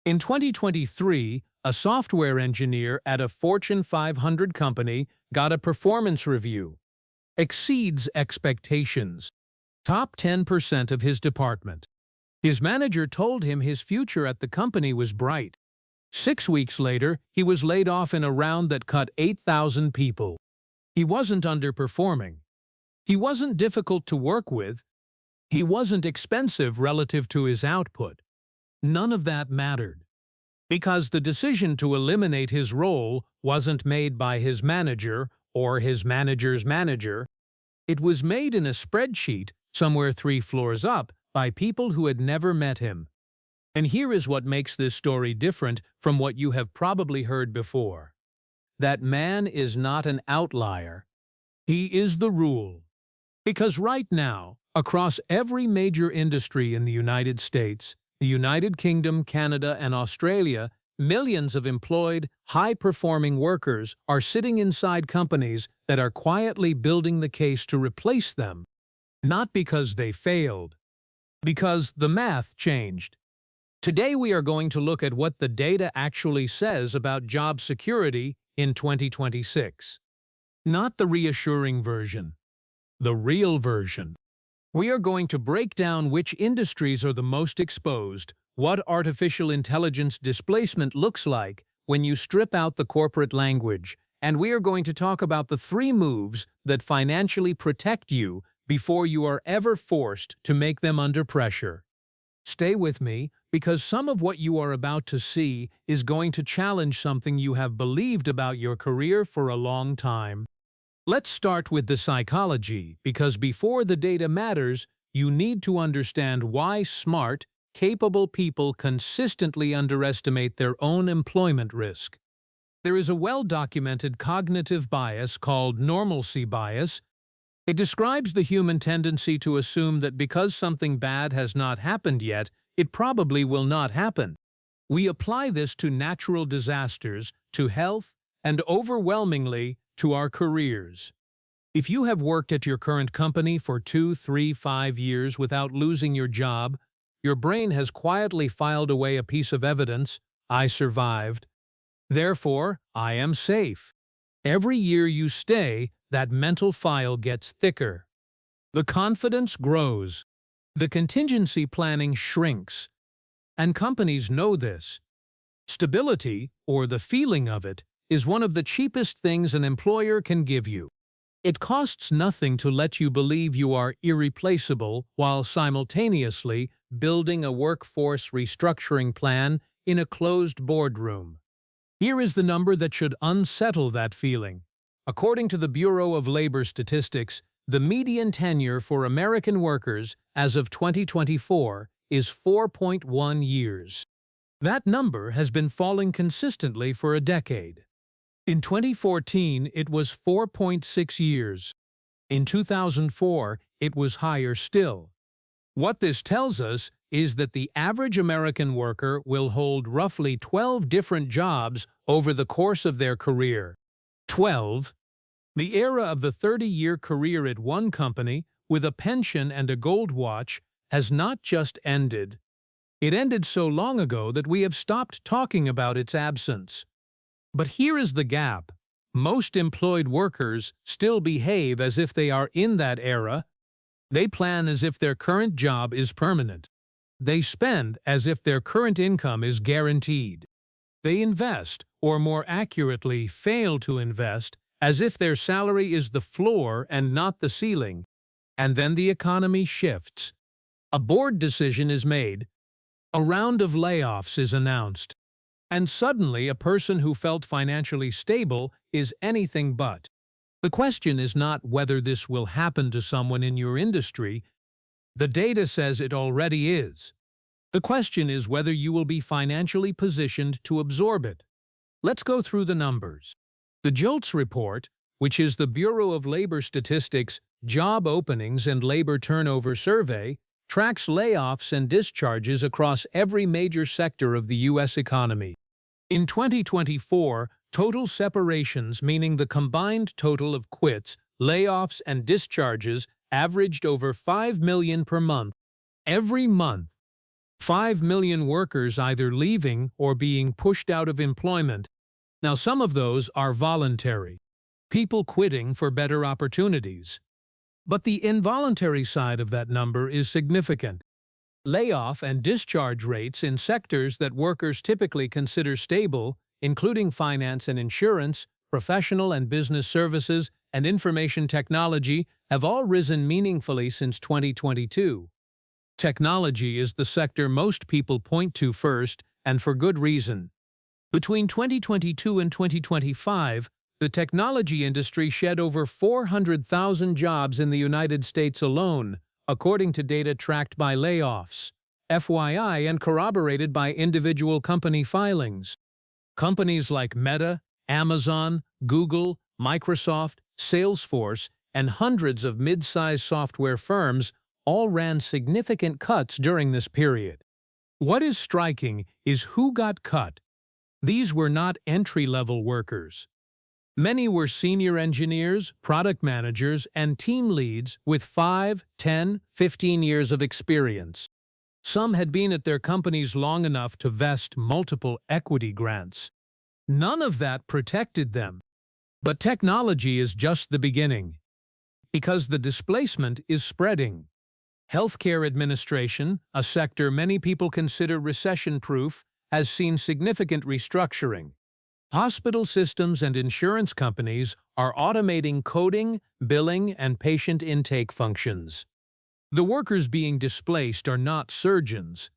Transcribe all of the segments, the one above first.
In 2023, a software engineer at a Fortune 500 company got a performance review. Exceeds expectations. Top 10% of his department. His manager told him his future at the company was bright. 6 weeks later, he was laid off in a round that cut 8,000 people. He wasn't underperforming. He wasn't difficult to work with. He wasn't expensive relative to his output. None of that mattered. Because the decision to eliminate his role wasn't made by his manager or his manager's manager. It was made in a spreadsheet somewhere 3 floors up by people who had never met him. And here is what makes this story different from what you have probably heard before. That man is not an outlier. He is the rule. Because right now, across every major industry in the United States, the United Kingdom, Canada, and Australia, millions of employed, high-performing workers are sitting inside companies that are quietly building the case to replace them. Not because they failed, because the math changed. Today we are going to look at what the data actually says about job security in 2026. Not the reassuring version, the real version. We are going to break down which industries are the most exposed, what artificial intelligence displacement looks like when you strip out the corporate language, and we are going to talk about the 3 moves that financially protect you before you are ever forced to make them under pressure. Stay with me, because some of what you are about to see is going to challenge something you have believed about your career for a long time. Let's start with the psychology, because before the data matters, you need to understand why smart, capable people consistently underestimate their own employment risk. There is a well-documented cognitive bias called normalcy bias. It describes the human tendency to assume that because something bad has not happened yet, it probably will not happen. We apply this to natural disasters, to health, and overwhelmingly to our careers. If you have worked at your current company for 2, 3, 5 years without losing your job, your brain has quietly filed away a piece of evidence: I survived. Therefore, I am safe. Every year you stay, that mental file gets thicker. The confidence grows. The contingency planning shrinks. And companies know this. Stability, or the feeling of it, is one of the cheapest things an employer can give you. It costs nothing to let you believe you are irreplaceable while simultaneously building a workforce restructuring plan in a closed boardroom. Here is the number that should unsettle that feeling. According to the Bureau of Labor Statistics, the median tenure for American workers as of 2024 is 4.1 years. That number has been falling consistently for a decade. In 2014, it was 4.6 years. In 2004, it was higher still. What this tells us is that the average American worker will hold roughly 12 different jobs over the course of their career. 12. The era of the 30-year career at one company with a pension and a gold watch has not just ended. It ended so long ago that we have stopped talking about its absence. But here is the gap. Most employed workers still behave as if they are in that era. They plan as if their current job is permanent. They spend as if their current income is guaranteed. They invest, or more accurately, fail to invest, as if their salary is the floor and not the ceiling. And then the economy shifts. A board decision is made. A round of layoffs is announced. And suddenly a person who felt financially stable is anything but. The question is not whether this will happen to someone in your industry. The data says it already is. The question is whether you will be financially positioned to absorb it. Let's go through the numbers. The JOLTS report, which is the Bureau of Labor Statistics Job Openings and Labor Turnover Survey, tracks layoffs and discharges across every major sector of the U.S. economy. In 2024, total separations, meaning the combined total of quits, layoffs, and discharges, averaged over 5 million per month. Every month. 5 million workers either leaving or being pushed out of employment. Now, some of those are voluntary, people quitting for better opportunities. But the involuntary side of that number is significant. Layoff and discharge rates in sectors that workers typically consider stable, including finance and insurance, professional and business services, and information technology, have all risen meaningfully since 2022. Technology is the sector most people point to first, and for good reason. Between 2022 and 2025, the technology industry shed over 400,000 jobs in the United States alone, according to data tracked by Layoffs, FYI, and corroborated by individual company filings. Companies like Meta, Amazon, Google, Microsoft, Salesforce, and hundreds of mid-sized software firms all ran significant cuts during this period. What is striking is who got cut. These were not entry-level workers. Many were senior engineers, product managers, and team leads with 5, 10, 15 years of experience. Some had been at their companies long enough to vest multiple equity grants. None of that protected them. But technology is just the beginning, because the displacement is spreading. Healthcare administration, a sector many people consider recession-proof, has seen significant restructuring. Hospital systems and insurance companies are automating coding, billing, and patient intake functions. The workers being displaced are not surgeons.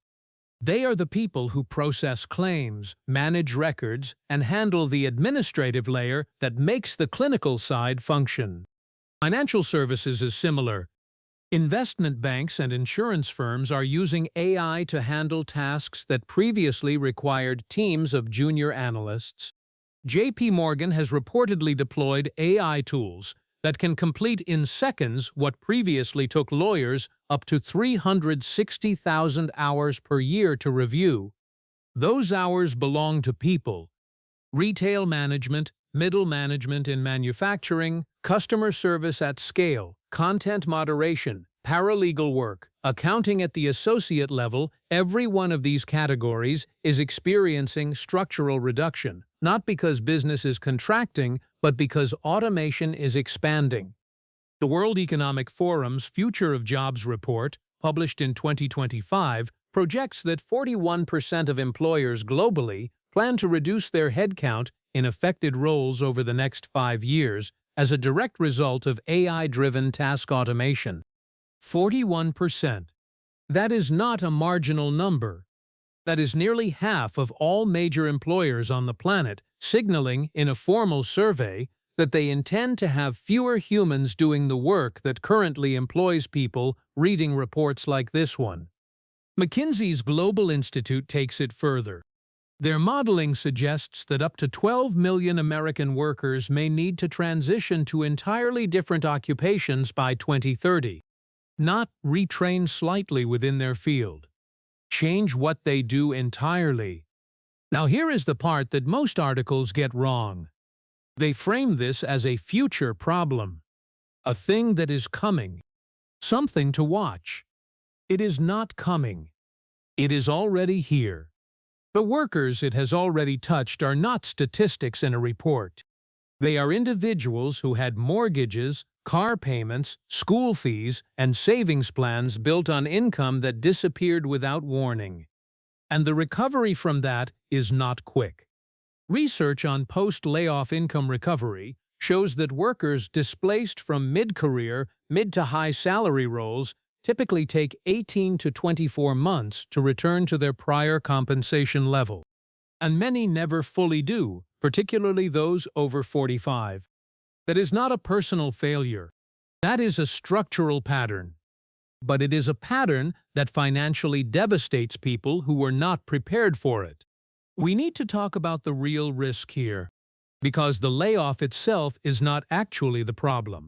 They are the people who process claims, manage records, and handle the administrative layer that makes the clinical side function. Financial services is similar. Investment banks and insurance firms are using AI to handle tasks that previously required teams of junior analysts. JP Morgan has reportedly deployed AI tools that can complete in seconds what previously took lawyers up to 360,000 hours per year to review. Those hours belong to people. Retail management, middle management in manufacturing, customer service at scale, content moderation, paralegal work, accounting at the associate level, every one of these categories is experiencing structural reduction, not because business is contracting, but because automation is expanding. The World Economic Forum's Future of Jobs report, published in 2025, projects that 41% of employers globally plan to reduce their headcount in affected roles over the next 5 years as a direct result of AI-driven task automation. 41%. That is not a marginal number. That is nearly half of all major employers on the planet, signaling in a formal survey that they intend to have fewer humans doing the work that currently employs people reading reports like this one. McKinsey's Global Institute takes it further. Their modeling suggests that up to 12 million American workers may need to transition to entirely different occupations by 2030. Not retrain slightly within their field. Change what they do entirely. Now here is the part that most articles get wrong. They frame this as a future problem, a thing that is coming, something to watch. It is not coming. It is already here. The workers it has already touched are not statistics in a report. They are individuals who had mortgages, car payments, school fees, and savings plans built on income that disappeared without warning. And the recovery from that is not quick. Research on post-layoff income recovery shows that workers displaced from mid-career, mid to high salary roles typically take 18 to 24 months to return to their prior compensation level. And many never fully do, particularly those over 45. That is not a personal failure. That is a structural pattern. But it is a pattern that financially devastates people who were not prepared for it. We need to talk about the real risk here, because the layoff itself is not actually the problem.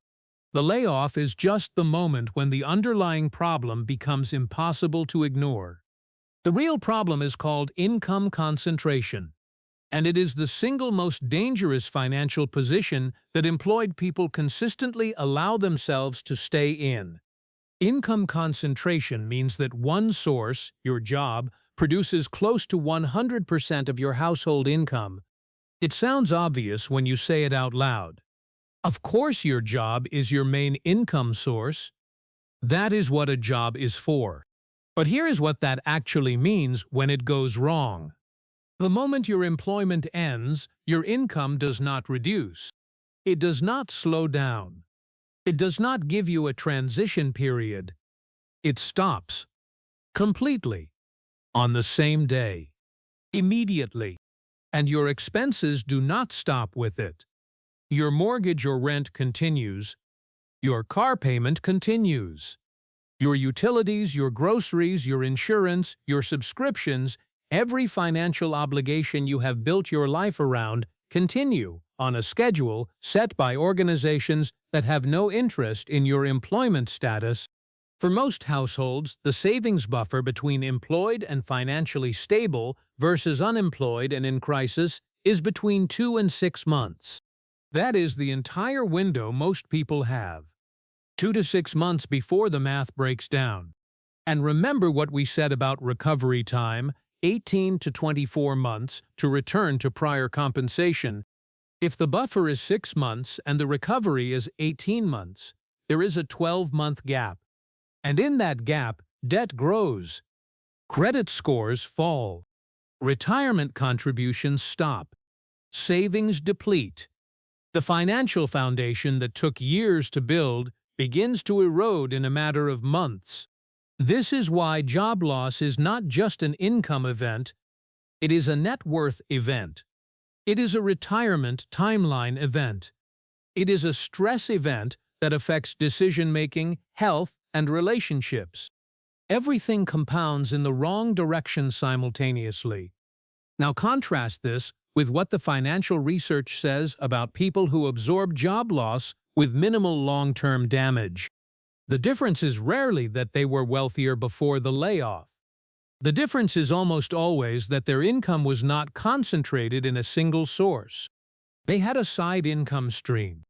The layoff is just the moment when the underlying problem becomes impossible to ignore. The real problem is called income concentration, and it is the single most dangerous financial position that employed people consistently allow themselves to stay in. Income concentration means that one source, your job, produces close to 100% of your household income. It sounds obvious when you say it out loud. Of course, your job is your main income source. That is what a job is for. But here is what that actually means when it goes wrong. The moment your employment ends, your income does not reduce. It does not slow down. It does not give you a transition period. It stops. Completely. On the same day. Immediately. And your expenses do not stop with it. Your mortgage or rent continues. Your car payment continues. Your utilities, your groceries, your insurance, your subscriptions, every financial obligation you have built your life around continue on a schedule set by organizations that have no interest in your employment status. For most households, the savings buffer between employed and financially stable versus unemployed and in crisis is between 2 and 6 months. That is the entire window most people have. 2 to 6 months before the math breaks down. And remember what we said about recovery time, 18 to 24 months to return to prior compensation. If the buffer is 6 months and the recovery is 18 months, there is a 12-month gap. And in that gap, debt grows. Credit scores fall. Retirement contributions stop. Savings deplete. The financial foundation that took years to build begins to erode in a matter of months. This is why job loss is not just an income event, it is a net worth event. It is a retirement timeline event. It is a stress event that affects decision-making, health, and relationships. Everything compounds in the wrong direction simultaneously. Now contrast this with what the financial research says about people who absorb job loss with minimal long-term damage. The difference is rarely that they were wealthier before the layoff. The difference is almost always that their income was not concentrated in a single source. They had a side income stream.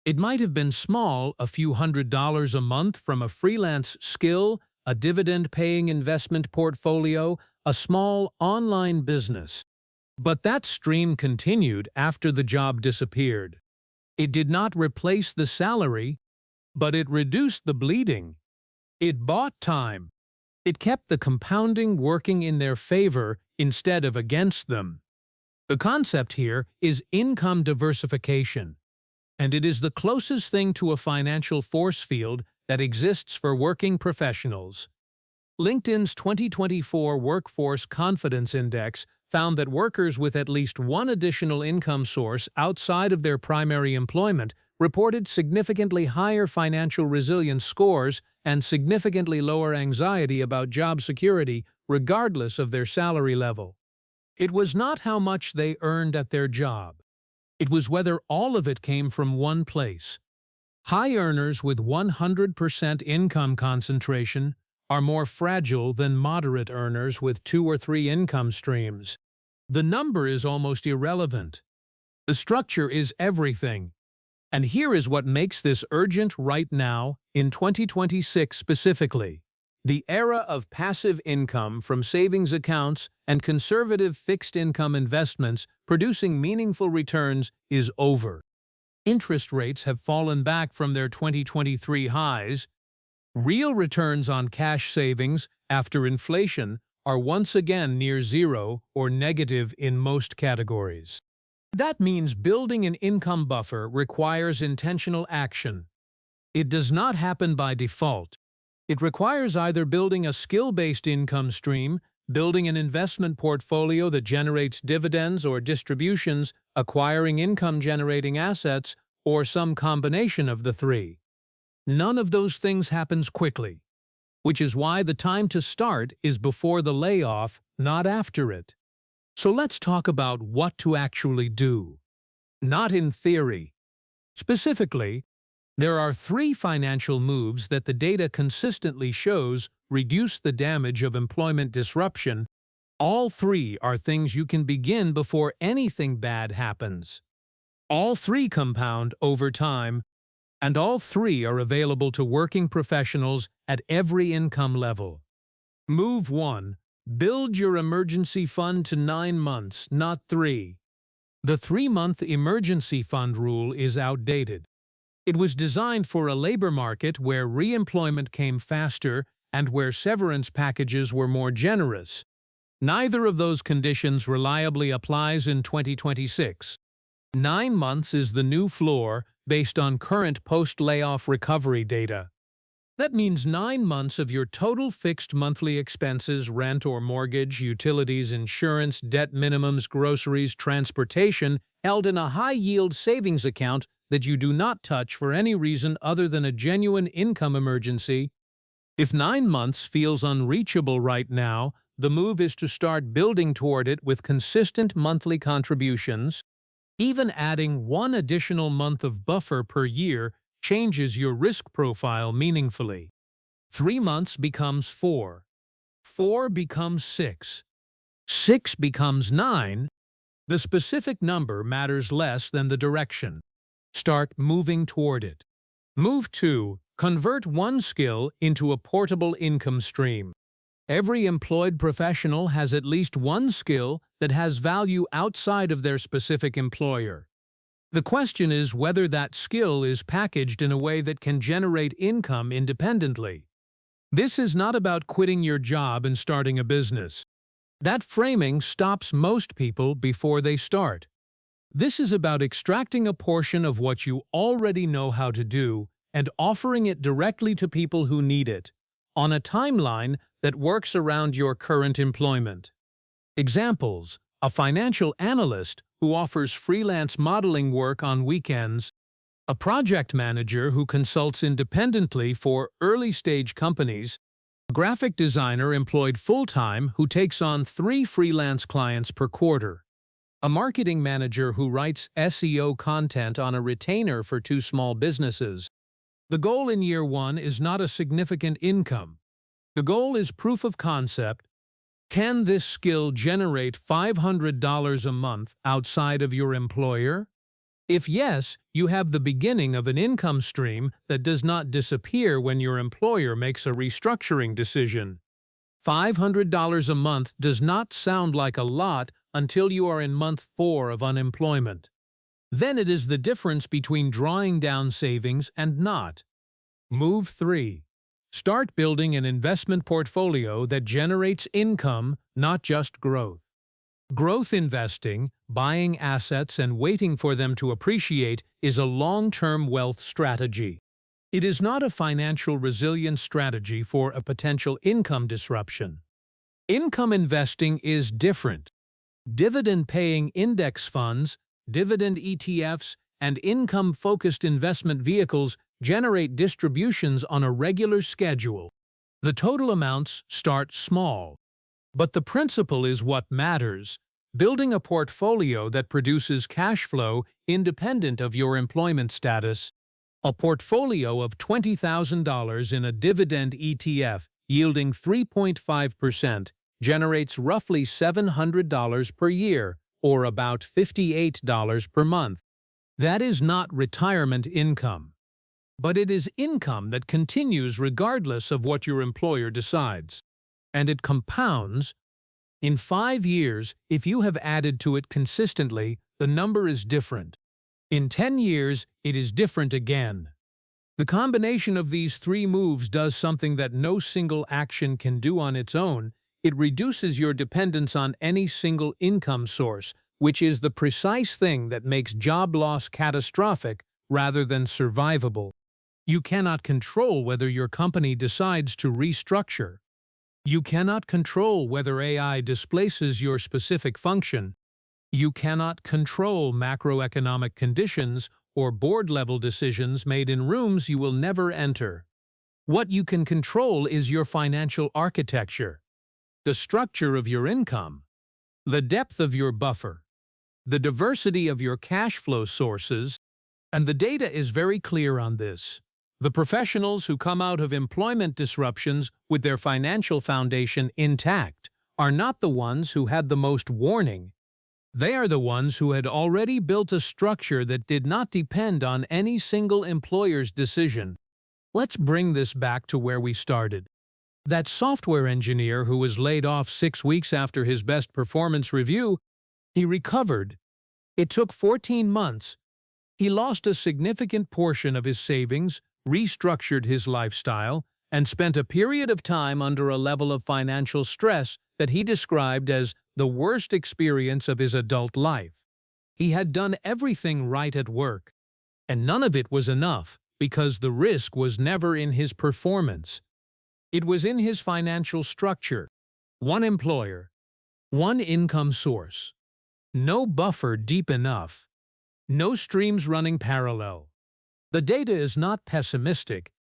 It might have been small, a few $100s a month from a freelance skill, a dividend-paying investment portfolio, a small online business. But that stream continued after the job disappeared. It did not replace the salary, but it reduced the bleeding. It bought time. It kept the compounding working in their favor instead of against them. The concept here is income diversification, and it is the closest thing to a financial force field that exists for working professionals. LinkedIn's 2024 Workforce Confidence Index found that workers with at least one additional income source outside of their primary employment reported significantly higher financial resilience scores and significantly lower anxiety about job security regardless of their salary level. It was not how much they earned at their job. It was whether all of it came from one place. High earners with 100% income concentration are more fragile than moderate earners with 2 or 3 income streams. The number is almost irrelevant. The structure is everything. And here is what makes this urgent right now, in 2026 specifically. The era of passive income from savings accounts and conservative fixed-income investments producing meaningful returns is over. Interest rates have fallen back from their 2023 highs. Real returns on cash savings after inflation are once again near zero or negative in most categories. That means building an income buffer requires intentional action. It does not happen by default. It requires either building a skill-based income stream, building an investment portfolio that generates dividends or distributions, acquiring income-generating assets, or some combination of the three. None of those things happens quickly, which is why the time to start is before the layoff, not after it. So let's talk about what to actually do. Not in theory. Specifically, there are 3 financial moves that the data consistently shows reduce the damage of employment disruption. All 3 are things you can begin before anything bad happens. All 3 compound over time. And all three are available to working professionals at every income level. Move 1. Build your emergency fund to 9 months, not 3. The 3-month emergency fund rule is outdated. It was designed for a labor market where re-employment came faster and where severance packages were more generous. Neither of those conditions reliably applies in 2026. 9 months is the new floor based on current post-layoff recovery data. That means 9 months of your total fixed monthly expenses, rent or mortgage, utilities, insurance, debt minimums, groceries, transportation, held in a high-yield savings account that you do not touch for any reason other than a genuine income emergency. If 9 months feels unreachable right now, the move is to start building toward it with consistent monthly contributions. Even adding 1 additional month of buffer per year changes your risk profile meaningfully. 3 months becomes 4. 4 becomes 6. 6 becomes 9. The specific number matters less than the direction. Start moving toward it. Move 2. Convert one skill into a portable income stream. Every employed professional has at least one skill that has value outside of their specific employer. The question is whether that skill is packaged in a way that can generate income independently. This is not about quitting your job and starting a business. That framing stops most people before they start. This is about extracting a portion of what you already know how to do and offering it directly to people who need it, on a timeline that works around your current employment. Examples: a financial analyst who offers freelance modeling work on weekends, a project manager who consults independently for early-stage companies, a graphic designer employed full-time who takes on 3 freelance clients per quarter, a marketing manager who writes SEO content on a retainer for 2 small businesses. The goal in year 1 is not a significant income. The goal is proof of concept. Can this skill generate $500 a month outside of your employer? If yes, you have the beginning of an income stream that does not disappear when your employer makes a restructuring decision. $500 a month does not sound like a lot until you are in month 4 of unemployment. Then it is the difference between drawing down savings and not. Move 3. Start building an investment portfolio that generates income, not just growth. Growth investing, buying assets and waiting for them to appreciate, is a long-term wealth strategy. It is not a financial resilience strategy for a potential income disruption. Income investing is different. Dividend-paying index funds, dividend ETFs, and income-focused investment vehicles generate distributions on a regular schedule. The total amounts start small. But the principle is what matters: building a portfolio that produces cash flow independent of your employment status. A portfolio of $20,000 in a dividend ETF yielding 3.5% generates roughly $700 per year, or about $58 per month. That is not retirement income. But it is income that continues regardless of what your employer decides. And it compounds. In 5 years, if you have added to it consistently, the number is different. In 10 years, it is different again. The combination of these 3 moves does something that no single action can do on its own. It reduces your dependence on any single income source, which is the precise thing that makes job loss catastrophic rather than survivable. You cannot control whether your company decides to restructure. You cannot control whether AI displaces your specific function. You cannot control macroeconomic conditions or board-level decisions made in rooms you will never enter. What you can control is your financial architecture, the structure of your income, the depth of your buffer, the diversity of your cash flow sources, and the data is very clear on this. The professionals who come out of employment disruptions with their financial foundation intact are not the ones who had the most warning. They are the ones who had already built a structure that did not depend on any single employer's decision. Let's bring this back to where we started. That software engineer who was laid off 6 weeks after his best performance review, he recovered. It took 14 months. He lost a significant portion of his savings, restructured his lifestyle, and spent a period of time under a level of financial stress that he described as the worst experience of his adult life. He had done everything right at work, and none of it was enough because the risk was never in his performance. It was in his financial structure. One employer, one income source, no buffer deep enough, no streams running parallel. The data is not pessimistic.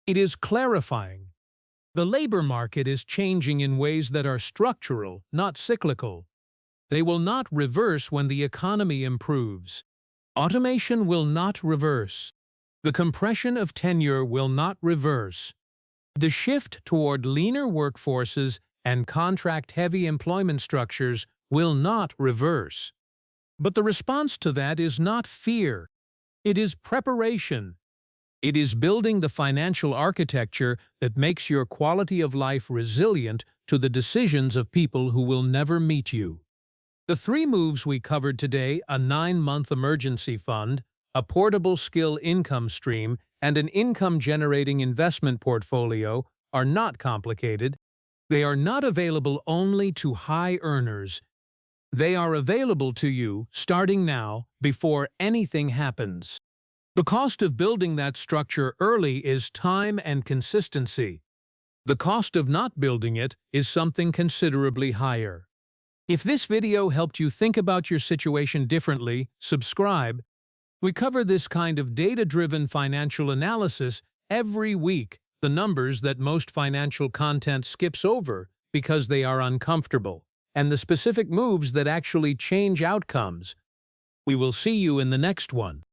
It is clarifying. The labor market is changing in ways that are structural, not cyclical. They will not reverse when the economy improves. Automation will not reverse. The compression of tenure will not reverse. The shift toward leaner workforces and contract-heavy employment structures will not reverse. But the response to that is not fear. It is preparation. It is building the financial architecture that makes your quality of life resilient to the decisions of people who will never meet you. The 3 moves we covered today, a 9-month emergency fund, a portable skill income stream, and an income-generating investment portfolio, are not complicated. They are not available only to high earners. They are available to you starting now, before anything happens. The cost of building that structure early is time and consistency. The cost of not building it is something considerably higher. If this video helped you think about your situation differently, subscribe. We cover this kind of data-driven financial analysis every week, the numbers that most financial content skips over because they are uncomfortable, and the specific moves that actually change outcomes. We will see you in the next one.